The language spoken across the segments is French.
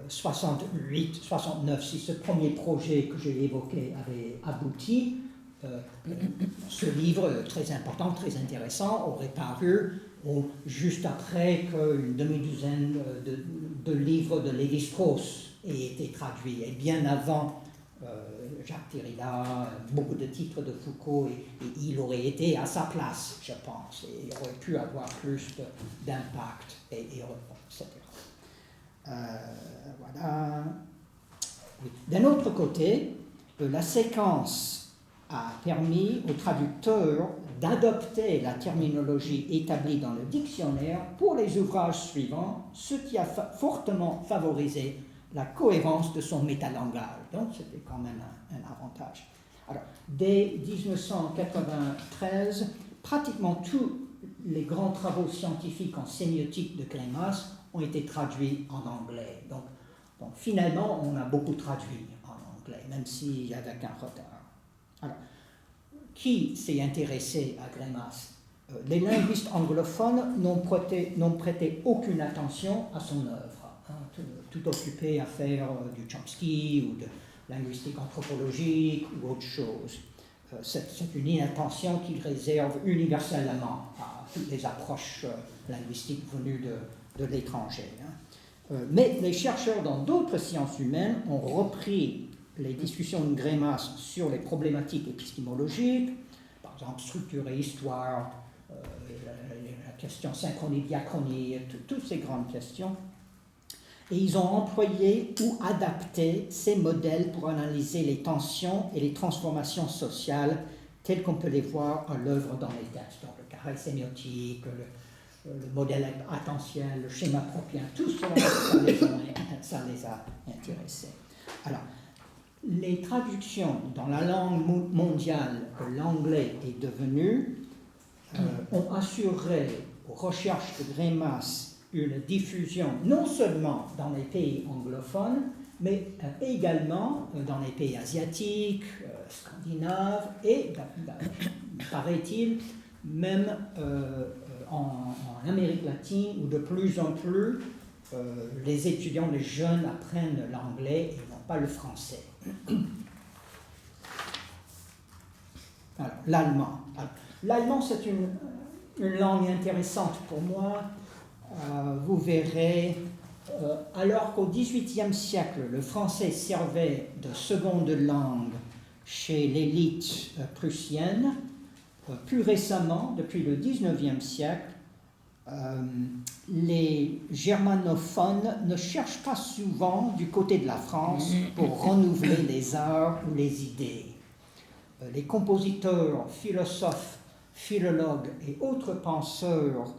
68-69, si ce premier projet que j'ai évoqué avait abouti, ce livre très important, très intéressant, aurait paru juste après qu'une demi-douzaine de livres de Lévi-Strauss aient été traduits, et bien avant Jacques Derrida, beaucoup de titres de Foucault, et il aurait été à sa place, je pense, et il aurait pu avoir plus d'impact, etc. Voilà. Oui. D'un autre côté, la séquence a permis aux traducteurs d'adopter la terminologie établie dans le dictionnaire pour les ouvrages suivants, ce qui a fortement favorisé la cohérence de son métalangage. Donc c'était quand même un avantage. Alors, dès 1993, pratiquement tous les grands travaux scientifiques en sémiotique de Greimas ont été traduits en anglais. Donc finalement, on a beaucoup traduit en anglais, même si avec un retard. Alors, qui s'est intéressé à Greimas? Les linguistes anglophones n'ont prêté aucune attention à son œuvre, tout occupés à faire du Chomsky ou de linguistique anthropologique ou autre chose. C'est une inattention qu'il réserve universellement à toutes les approches linguistiques venues de l'étranger. Mais les chercheurs dans d'autres sciences humaines ont repris les discussions de Greimas sur les problématiques épistémologiques, par exemple structure et histoire, la question synchronie-diachronie, toutes ces grandes questions. Et ils ont employé ou adapté ces modèles pour analyser les tensions et les transformations sociales telles qu'on peut les voir à l'œuvre dans les textes. Donc le carré sémiotique, le modèle attentiel, le schéma propien, tout cela, ça les a intéressés. Alors, les traductions dans la langue mondiale que l'anglais est devenu ont assuré aux recherches de Greimas une diffusion non seulement dans les pays anglophones, mais également dans les pays asiatiques, scandinaves et, paraît-il, même en Amérique latine, où de plus en plus les étudiants, les jeunes apprennent l'anglais et non pas le français. Alors, l'allemand. L'allemand, c'est une langue intéressante pour moi. Vous verrez, alors qu'au XVIIIe siècle, le français servait de seconde langue chez l'élite prussienne, plus récemment, depuis le XIXe siècle, les germanophones ne cherchent pas souvent du côté de la France pour renouveler les arts ou les idées. Les compositeurs, philosophes, philologues et autres penseurs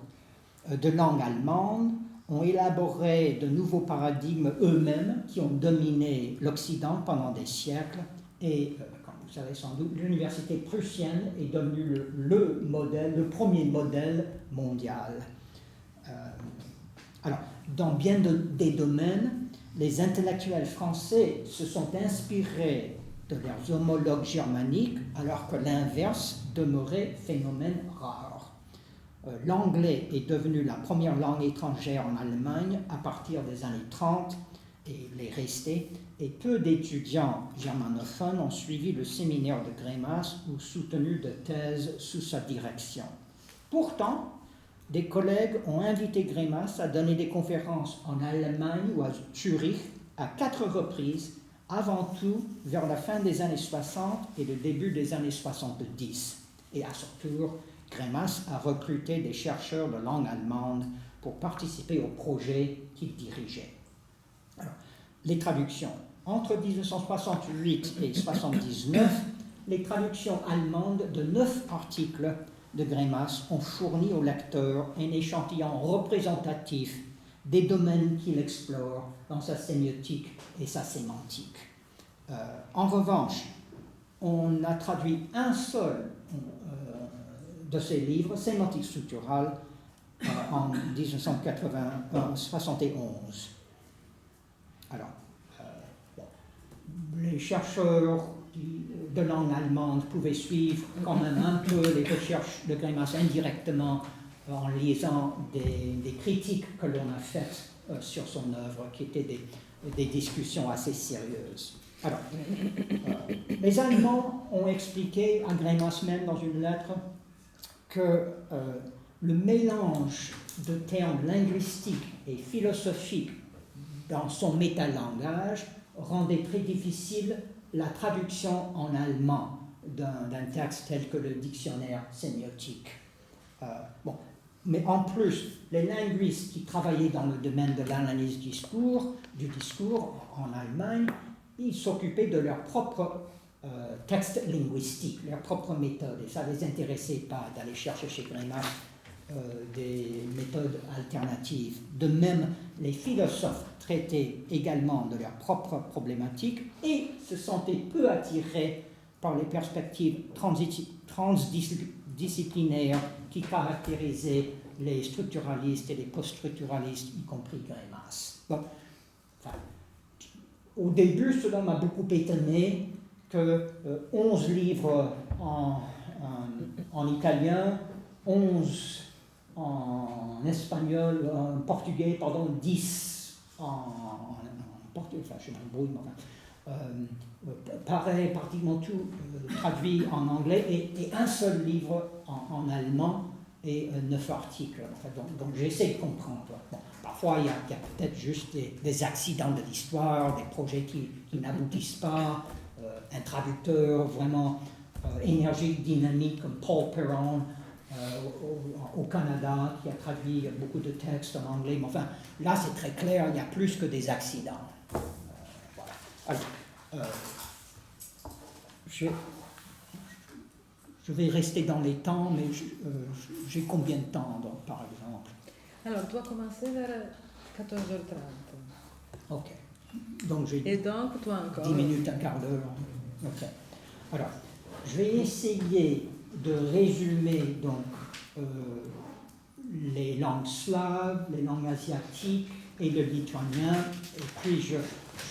de langue allemande ont élaboré de nouveaux paradigmes eux-mêmes qui ont dominé l'Occident pendant des siècles et, comme vous savez sans doute, l'université prussienne est devenue le premier modèle mondial. Alors, dans bien des domaines, les intellectuels français se sont inspirés de leurs homologues germaniques, alors que l'inverse demeurait phénomène rare. L'anglais est devenu la première langue étrangère en Allemagne à partir des années 30 et il est resté, et peu d'étudiants germanophones ont suivi le séminaire de Greimas ou soutenu de thèses sous sa direction. Pourtant, des collègues ont invité Greimas à donner des conférences en Allemagne ou à Zurich à 4 reprises, avant tout vers la fin des années 60 et le début des années 70. Et à son tour, Greimas a recruté des chercheurs de langue allemande pour participer au projet qu'il dirigeait. Alors, les traductions. Entre 1968 et 1979, les traductions allemandes de 9 articles de Greimas ont fourni au lecteur un échantillon représentatif des domaines qu'il explore dans sa sémiotique et sa sémantique. En revanche, on a traduit un seul de ses livres, Sémantique structurale, en 1971. Alors, les chercheurs de langue allemande pouvaient suivre quand même un peu les recherches de Greimas indirectement en lisant des critiques que l'on a faites sur son œuvre, qui étaient des discussions assez sérieuses. Alors, les Allemands ont expliqué à Greimas même dans une lettre que le mélange de termes linguistiques et philosophiques dans son métalangage rendait très difficile la traduction en allemand d'un texte tel que le dictionnaire sémiotique. Mais en plus, les linguistes qui travaillaient dans le domaine de l'analyse du discours en Allemagne, ils s'occupaient de leur propre texte linguistique, leur propre méthode, et ça ne les intéressait pas d'aller chercher chez Greimas des méthodes alternatives. De même, les philosophes traitaient également de leurs propres problématiques et se sentaient peu attirés par les perspectives transdisciplinaires qui caractérisaient les structuralistes et les post-structuralistes, y compris Greimas. Bon, au début, cela m'a beaucoup étonné que 11 livres en italien, 11 en espagnol, en portugais, 10 en portugais, enfin je m'embrouille, mais enfin, pareil, pratiquement tout traduit en anglais, et un seul livre en allemand et 9 articles. Enfin, donc j'essaie de comprendre. Bon, parfois, il y a peut-être juste des accidents de l'histoire, des projets qui n'aboutissent pas, un traducteur vraiment énergique, dynamique, comme Paul Perron, au Canada, qui a traduit beaucoup de textes en anglais. Mais enfin, là, c'est très clair, il y a plus que des accidents. Voilà. Alors, je vais rester dans les temps, mais j'ai combien de temps, donc, par exemple? Alors, tu dois commencer vers 14h30. Ok. Donc, j'ai Et donc, toi encore 10 minutes, un quart d'heure. Ok. Alors, je vais essayer de résumer donc les langues slaves, les langues asiatiques et le lituanien, et puis je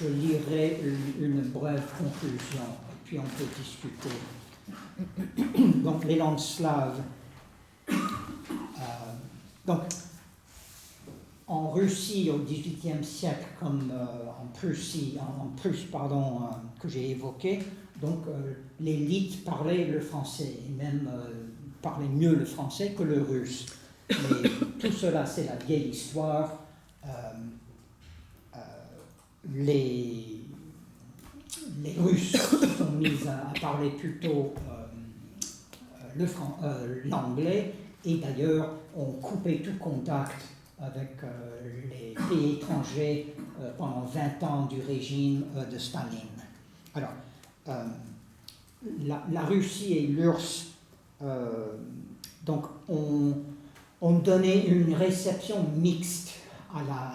lirai une brève conclusion, et puis on peut discuter. Donc les langues slaves. Donc en Russie au XVIIIe siècle, comme en Prusse, que j'ai évoqué, donc l'élite parlait le français, et même parlait mieux le français que le russe. Mais tout cela, c'est la vieille histoire. Les Russes se sont mis à parler plutôt l'anglais, et d'ailleurs ont coupé tout contact avec les pays étrangers pendant 20 ans du régime de Staline. Alors, la Russie et l'URSS donc ont donné une réception mixte à la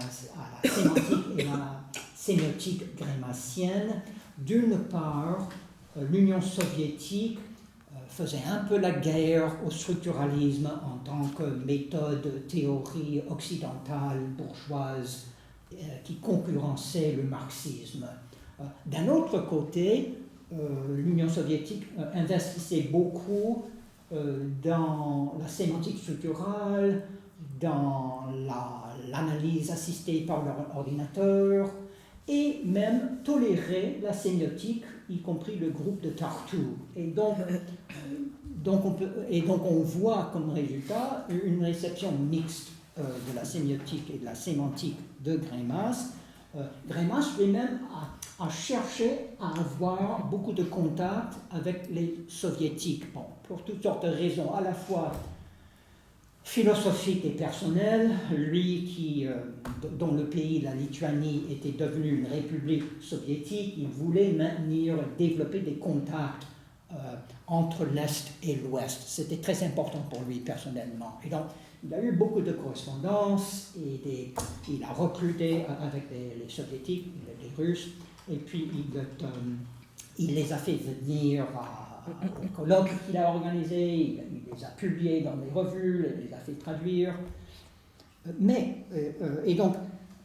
sémantique et la sémiotique greimassienne. D'une part, l'Union soviétique faisait un peu la guerre au structuralisme en tant que méthode théorie occidentale, bourgeoise, qui concurrençait le marxisme. D'un autre côté, l'Union soviétique investissait beaucoup dans la sémantique structurale, dans l'analyse assistée par leur ordinateur, et même tolérait la sémiotique, y compris le groupe de Tartu. Et donc on voit comme résultat une réception mixte de la sémiotique et de la sémantique de Greimas. Greimas lui-même a cherché à avoir beaucoup de contacts avec les soviétiques, bon, pour toutes sortes de raisons, à la fois philosophiques et personnelles. Lui dont le pays, la Lituanie, était devenu une république soviétique, il voulait maintenir, développer des contacts entre l'Est et l'Ouest. C'était très important pour lui personnellement. Et donc, il a eu beaucoup de correspondances, et il a recruté avec les soviétiques, les Russes, et puis il les a fait venir au colloque qu'il a organisé, il les a publiés dans les revues, il les a fait traduire. Et donc,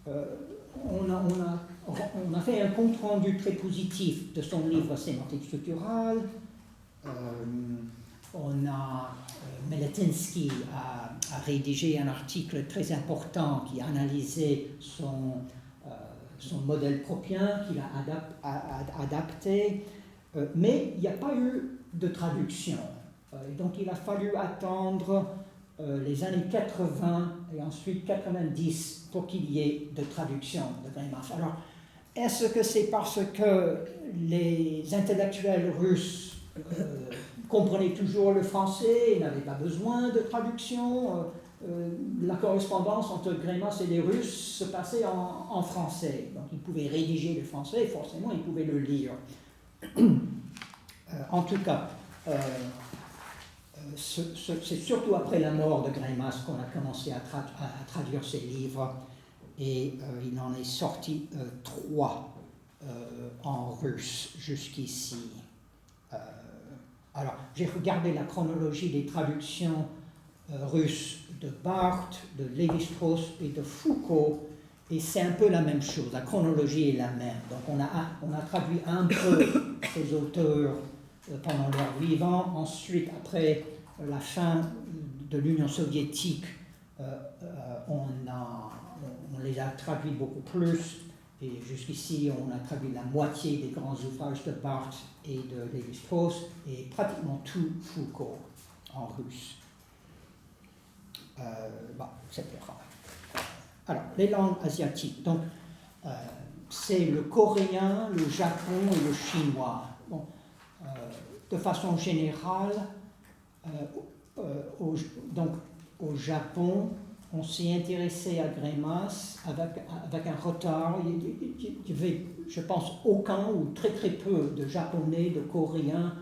on a fait un compte-rendu très positif de son livre Sémantique structurale. Meletinsky a rédigé un article très important qui analysait son modèle propien, qu'il a adapté, mais il n'y a pas eu de traduction. Donc il a fallu attendre les années 80 et ensuite 90 pour qu'il y ait de traduction de Greimas. Alors, est-ce que c'est parce que les intellectuels russes comprenaient toujours le français et n'avaient pas besoin de traduction? La correspondance entre Greimas et les Russes se passait en français. Donc ils pouvaient rédiger le français et forcément ils pouvaient le lire. En tout cas, c'est surtout après la mort de Greimas qu'on a commencé à traduire ses livres, et il en est sorti 3 en russe jusqu'ici. Alors, j'ai regardé la chronologie des traductions russes de Barthes, de Lévi-Strauss et de Foucault, et c'est un peu la même chose, la chronologie est la même. Donc on a traduit un peu ces auteurs pendant leur vivant. Ensuite, après la fin de l'Union soviétique, on les a traduits beaucoup plus, et jusqu'ici on a traduit la moitié des grands ouvrages de Barthes et de Lévi-Strauss, et pratiquement tout Foucault en russe. Etc. Alors, les langues asiatiques, donc c'est le coréen, le japonais et le chinois. Bon, de façon générale, au Japon, on s'est intéressé à Greimas avec un retard. Il y avait, je pense, aucun ou très très peu de japonais, de coréens,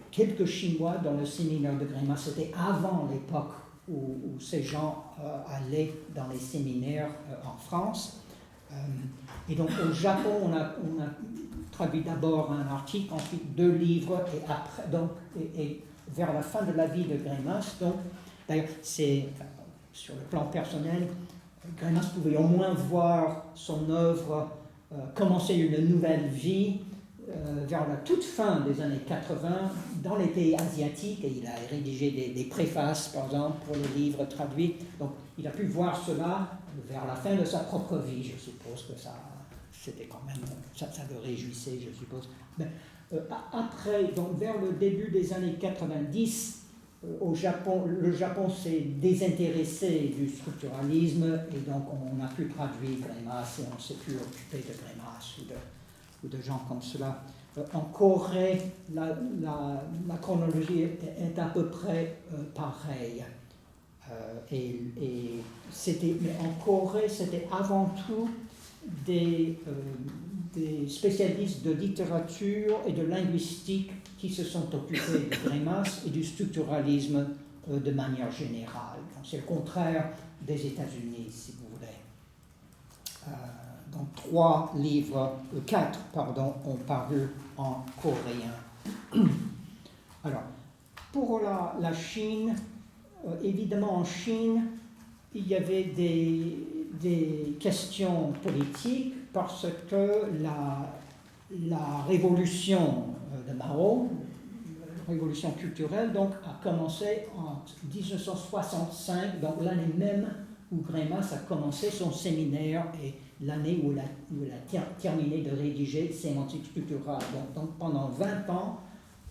quelques chinois dans le séminaire de Greimas. C'était avant l'époque où ces gens allaient dans les séminaires en France. Et donc au Japon, on a traduit d'abord un article, ensuite 2 livres, et après, et vers la fin de la vie de Greimas, donc, d'ailleurs, sur le plan personnel, Greimas pouvait au moins voir son œuvre commencer une nouvelle vie vers la toute fin des années 80 dans les pays asiatiques, et il a rédigé des préfaces, par exemple, pour les livres traduits. Donc il a pu voir cela vers la fin de sa propre vie. Je suppose que c'était quand même, ça le réjouissait, je suppose. Mais, après, donc vers le début des années 90, au Japon, le Japon s'est désintéressé du structuralisme, et donc on a pu traduire Greimas et on s'est pu occuper de Greimas ou de gens comme cela. En Corée, la chronologie est à peu près pareille. Mais en Corée, c'était avant tout des spécialistes de littérature et de linguistique qui se sont occupés de Greimas et du structuralisme de manière générale. Donc, c'est le contraire des États-Unis, si vous voulez. Donc 4 ont paru en coréen. Alors, pour la Chine, évidemment en Chine, il y avait des questions politiques parce que la révolution de Mao, la révolution culturelle, donc, a commencé en 1965, donc l'année même où Greimas a commencé son séminaire et l'année où il a terminé de rédiger Sémantique structurale. Donc pendant 20 ans,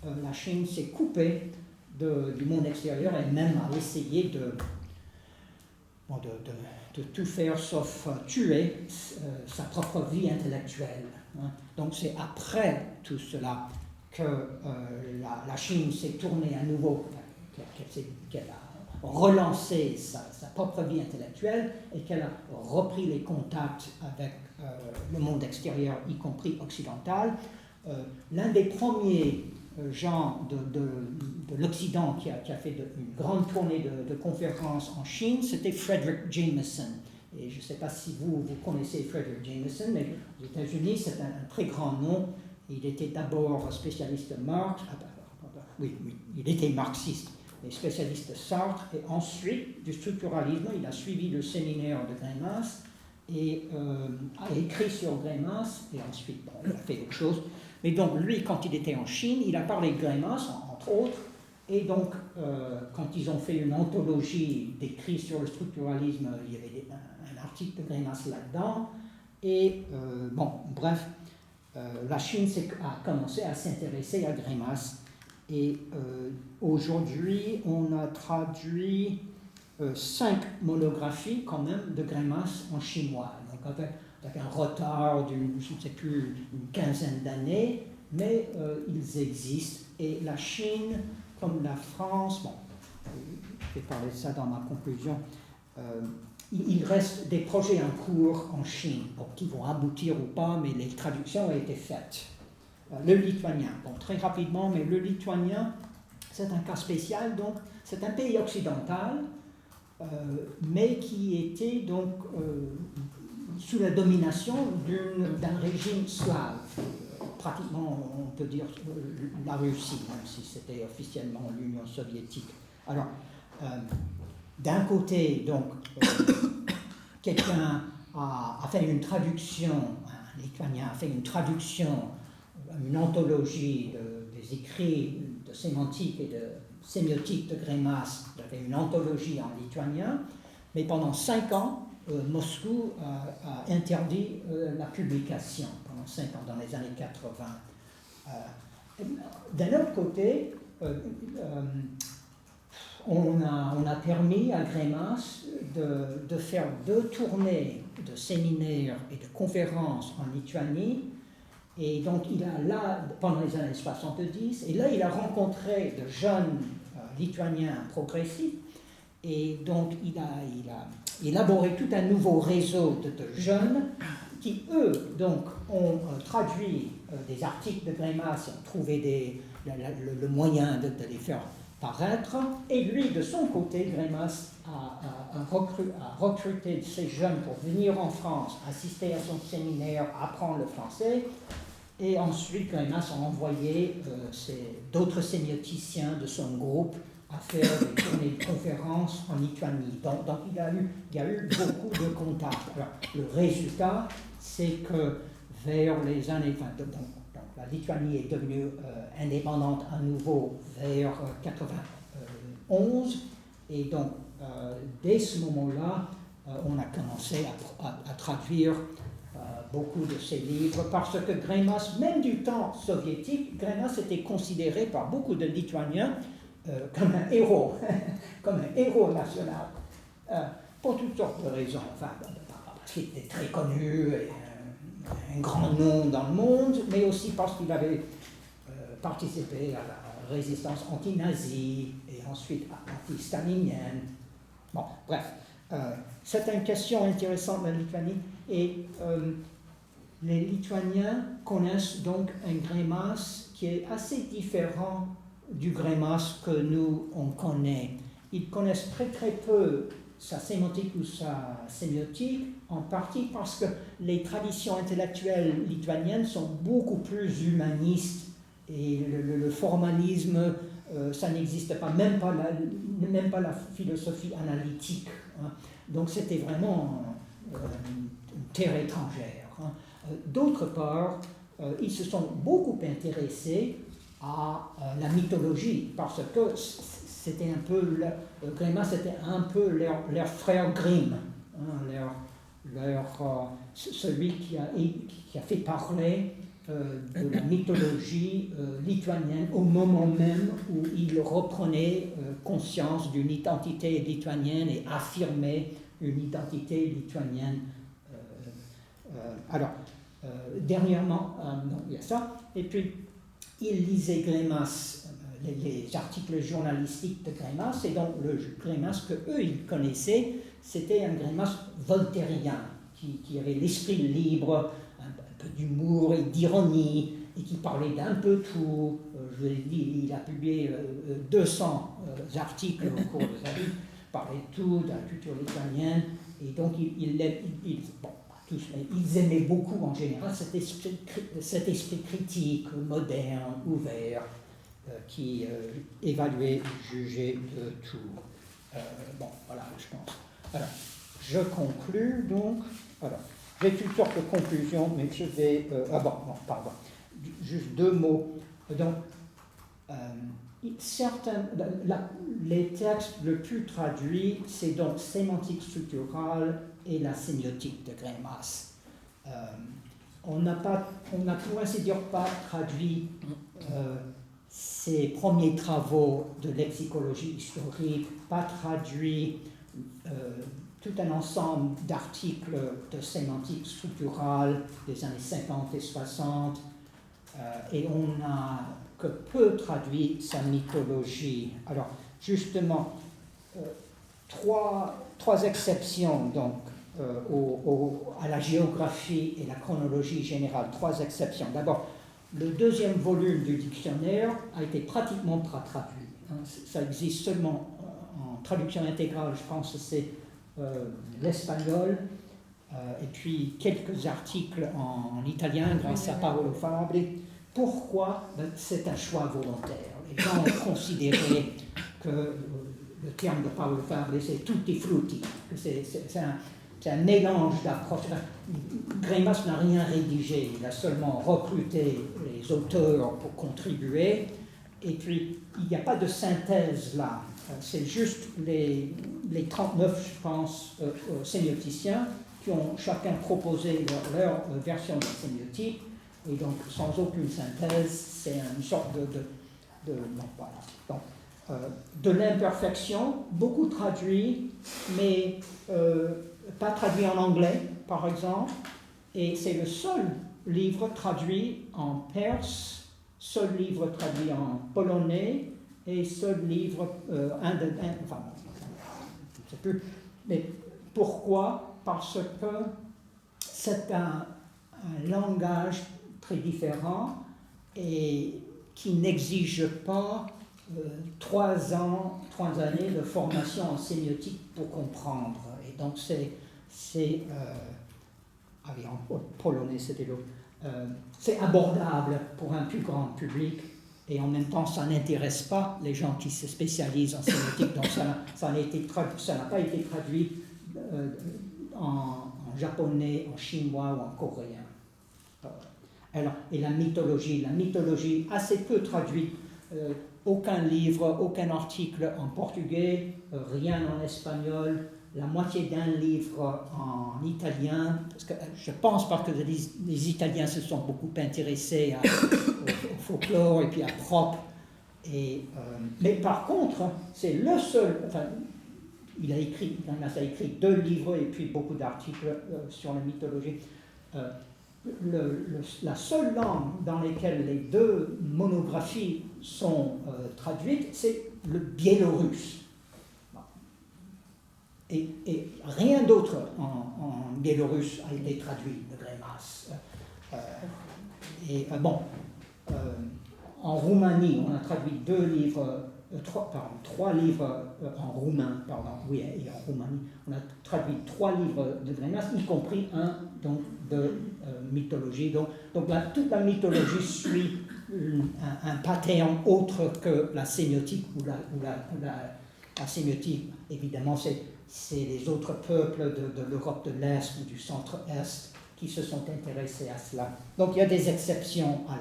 la Chine s'est coupée du monde extérieur et même a essayé de tout faire sauf tuer sa propre vie intellectuelle. Donc c'est après tout cela que la Chine s'est tournée à nouveau, qu'elle a relancé sa propre vie intellectuelle et qu'elle a repris les contacts avec le monde extérieur, y compris occidental. L'un des premiers gens de l'Occident qui a fait une grande tournée de conférences en Chine, c'était Frederick Jameson. Et je ne sais pas si vous connaissez Frederick Jameson, mais aux États-Unis, c'est un très grand nom. Il était d'abord spécialiste de Marx, oui, il était marxiste, mais spécialiste de Sartre, et ensuite du structuralisme. Il a suivi le séminaire de Greimas et a écrit sur Greimas, et ensuite il a fait autre chose. Mais donc lui, quand il était en Chine, il a parlé de Greimas, entre autres, Et donc, quand ils ont fait une anthologie d'écrits sur le structuralisme, il y avait un article de Greimas là-dedans. Et bon, bref, la Chine a commencé à s'intéresser à Greimas. Et aujourd'hui, on a traduit 5 monographies quand même de Greimas en chinois. Donc avec un retard d'une, je ne sais plus, une quinzaine d'années, mais ils existent. Et la Chine, comme la France, bon, je vais parler de ça dans ma conclusion, il reste des projets en cours en Chine, bon, qui vont aboutir ou pas, mais les traductions ont été faites. Le lituanien, bon, très rapidement, mais le lituanien, c'est un cas spécial, donc c'est un pays occidental, mais qui était donc sous la domination d'un régime slave, pratiquement, on peut dire, la Russie, même si c'était officiellement l'Union soviétique. Alors, d'un côté, donc, quelqu'un a fait une traduction, un lituanien a fait une traduction, une anthologie des écrits de sémantique et de sémiotique de Greimas, il a fait une anthologie en lituanien, mais pendant 5 ans, Moscou a interdit la publication, pendant 5 ans, dans les années 80. D'un autre côté, on a permis à Greimas de faire 2 tournées de séminaires et de conférences en Lituanie. Et donc, il a là, pendant les années 70, et là, il a rencontré de jeunes lituaniens progressistes. Et donc, il a élaboré tout un nouveau réseau de jeunes qui, eux, donc, ont traduit des articles de Greimas et ont trouvé le moyen de les faire paraître. Et lui, de son côté, Greimas a recruté ces jeunes pour venir en France, assister à son séminaire, apprendre le français. Et ensuite, Greimas a envoyé d'autres sémioticiens de son groupe à faire des tournées de conférences en Lituanie. Donc il y a eu beaucoup de contacts. Alors, le résultat, c'est que vers les années... donc, la Lituanie est devenue indépendante à nouveau vers 91. Et donc, dès ce moment-là, on a commencé à traduire beaucoup de ses livres, parce que Greimas, même du temps soviétique, Greimas était considéré par beaucoup de Lituaniens comme un héros, comme un héros national, pour toutes sortes de raisons. Enfin, parce qu'il était très connu, et un grand nom dans le monde, mais aussi parce qu'il avait participé à la résistance anti-nazie et ensuite anti-stalinienne. Bon, bref, c'est une question intéressante, la Lituanie, et les Lituaniens connaissent donc un Greimas qui est assez différent du Greimas que nous, on connaît. Ils connaissent très très peu sa sémantique ou sa sémiotique, en partie parce que les traditions intellectuelles lituaniennes sont beaucoup plus humanistes et le formalisme, ça n'existe pas, même pas la philosophie analytique. Hein. Donc c'était vraiment une terre étrangère. Hein. D'autre part, ils se sont beaucoup intéressés à la mythologie, parce que c'était un peu, Greimas c'était un peu leur frère Grimm, hein, celui qui a fait parler de la mythologie lituanienne au moment même où il reprenait conscience d'une identité lituanienne et affirmait une identité lituanienne. Dernièrement, il y a ça, et puis il lisait Greimas, les articles journalistiques de Greimas, et donc le Greimas que eux ils connaissaient, c'était un Greimas voltairien, qui avait l'esprit libre, un peu d'humour et d'ironie, et qui parlait d'un peu tout. Je vous l'ai dit, il a publié 200 articles au cours de sa vie, parlait de tout, de la culture lituanienne, et donc ils aimaient beaucoup en général cet esprit critique, moderne, ouvert, qui évaluait, jugeait de tout. Bon, voilà, je pense. Alors, je conclus donc. Alors, j'ai toutes sortes de conclusions, mais je vais... pardon. Juste 2 mots. Donc, Les textes le plus traduits, c'est donc sémantique structurale et la sémiotique de Greimas. On n'a pour ainsi dire pas traduit ses premiers travaux de lexicologie historique, pas traduit tout un ensemble d'articles de sémantique structurale des années 50 et 60, et on n'a que peu traduit sa mythologie. Alors, justement, trois exceptions donc, à la géographie et la chronologie générale, trois exceptions. D'abord, le deuxième volume du dictionnaire a été pratiquement pas traduit. Ça existe seulement en traduction intégrale, je pense que c'est l'espagnol, et puis quelques articles en italien grâce à Paolo Fabri. Pourquoi? C'est un choix volontaire. Les gens ont considéré que le terme de Paolo Fabri, c'est tutti frutti, que c'est un mélange d'approches. Greimas n'a rien rédigé, il a seulement recruté les auteurs pour contribuer, et puis il n'y a pas de synthèse là, c'est juste les 39, je pense, sémioticiens qui ont chacun proposé leur version de la sémiotique, et donc sans aucune synthèse, c'est une sorte bon, voilà. Donc, de l'imperfection, beaucoup traduit, mais pas traduit en anglais, par exemple, et c'est le seul livre traduit en perse, seul livre traduit en polonais, et seul livre, enfin, je ne sais plus, mais pourquoi? Parce que c'est un langage très différent et qui n'exige pas 3 années de formation en sémiotique pour comprendre. Et donc en polonais c'était l'autre, c'est abordable pour un plus grand public et en même temps ça n'intéresse pas les gens qui se spécialisent en sémiotique, donc ça n'a pas été traduit en japonais, en chinois ou en coréen. Alors, et la mythologie assez peu traduite, aucun livre, aucun article en portugais, rien en espagnol, la moitié d'un livre en italien, parce que je pense parce que les Italiens se sont beaucoup intéressés au folklore et puis à Prope. Mais par contre, c'est le seul, enfin, il a écrit 2 livres et puis beaucoup d'articles sur la mythologie. La seule langue dans laquelle les 2 monographies sont traduites, c'est le biélorusse. Et rien d'autre en biélorusse a été traduit de Greimas. En Roumanie, on a traduit 2 livres, 3 livres en roumain, et en Roumanie, on a traduit 3 livres de Greimas, y compris un donc, de mythologie. Donc toute la mythologie suit un pattern autre que la sémiotique, ou la sémiotique, évidemment, c'est les autres peuples de l'Europe de l'Est ou du centre-Est qui se sont intéressés à cela. Donc il y a des exceptions à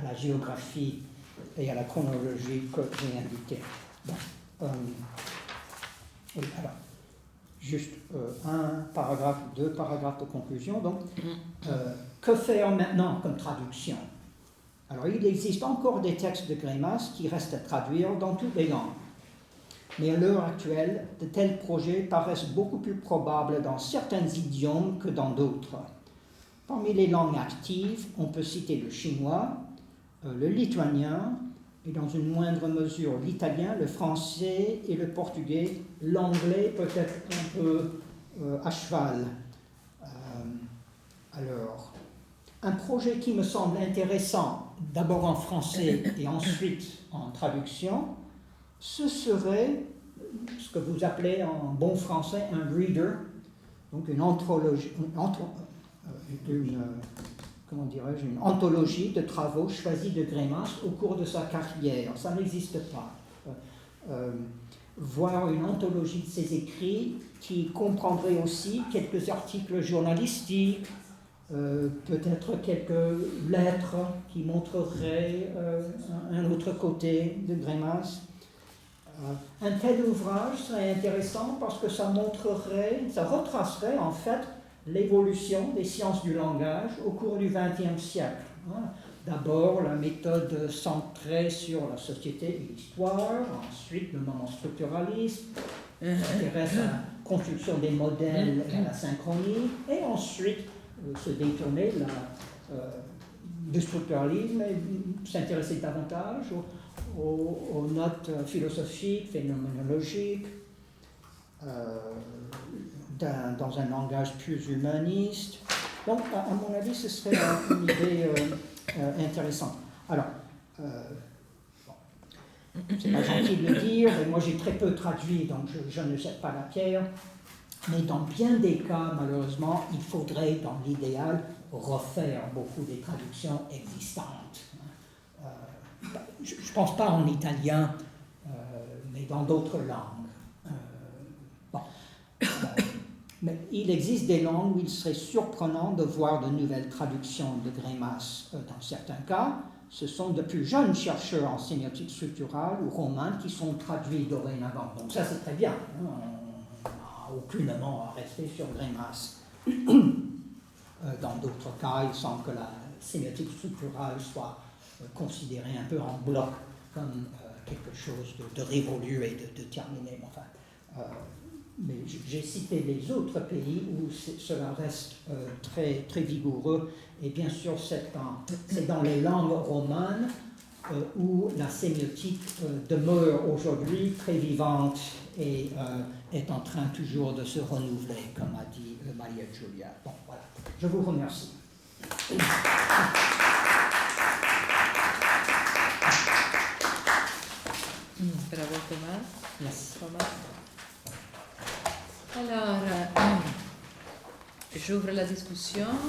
la géographie et à la chronologie que j'ai indiquées. Bon, oui, alors, juste 2 paragraphes de conclusion. Donc, que faire maintenant comme traduction? Alors, il existe encore des textes de Greimas qui restent à traduire dans toutes les langues. Mais à l'heure actuelle, de tels projets paraissent beaucoup plus probables dans certains idiomes que dans d'autres. Parmi les langues actives, on peut citer le chinois, le lituanien, et dans une moindre mesure l'italien, le français et le portugais, l'anglais peut-être un peu à cheval. Alors, un projet qui me semble intéressant, d'abord en français et ensuite en traduction, ce serait ce que vous appelez en bon français un reader, donc une anthologie, une anthologie de travaux choisis de Greimas au cours de sa carrière. Ça n'existe pas. Voir une anthologie de ses écrits qui comprendrait aussi quelques articles journalistiques, peut-être quelques lettres qui montreraient un autre côté de Greimas. Un tel ouvrage serait intéressant parce que ça retracerait en fait l'évolution des sciences du langage au cours du XXe siècle. D'abord, la méthode centrée sur la société et l'histoire, ensuite le moment structuraliste, qui s'intéresse à la construction des modèles et à la synchronie, et ensuite se détourner du structuralisme et s'intéresser davantage aux notes philosophiques, phénoménologiques, dans un langage plus humaniste. Donc, à mon avis, ce serait une idée intéressante. Alors, c'est pas gentil de le dire, mais moi j'ai très peu traduit, donc je ne jette pas la pierre. Mais dans bien des cas, malheureusement, il faudrait, dans l'idéal, refaire beaucoup des traductions existantes. Je ne pense pas en italien, mais dans d'autres langues. Mais il existe des langues où il serait surprenant de voir de nouvelles traductions de Greimas. Dans certains cas, ce sont de plus jeunes chercheurs en sémiotique structurale ou romane qui sont traduits dorénavant. Donc ça, c'est très bien. On n'a aucunement à rester sur Greimas. Dans d'autres cas, il semble que la sémiotique structurale soit considérée un peu en bloc comme quelque chose de révolu et de terminé. Enfin, mais j'ai cité les autres pays où cela reste très, très vigoureux. Et bien sûr, c'est dans les langues romanes où la sémiotique demeure aujourd'hui très vivante et est en train toujours de se renouveler, comme a dit Maria Giulia. Bon, voilà. Je vous remercie. Bravo Thomas. Merci. Alors, j'ouvre la discussion.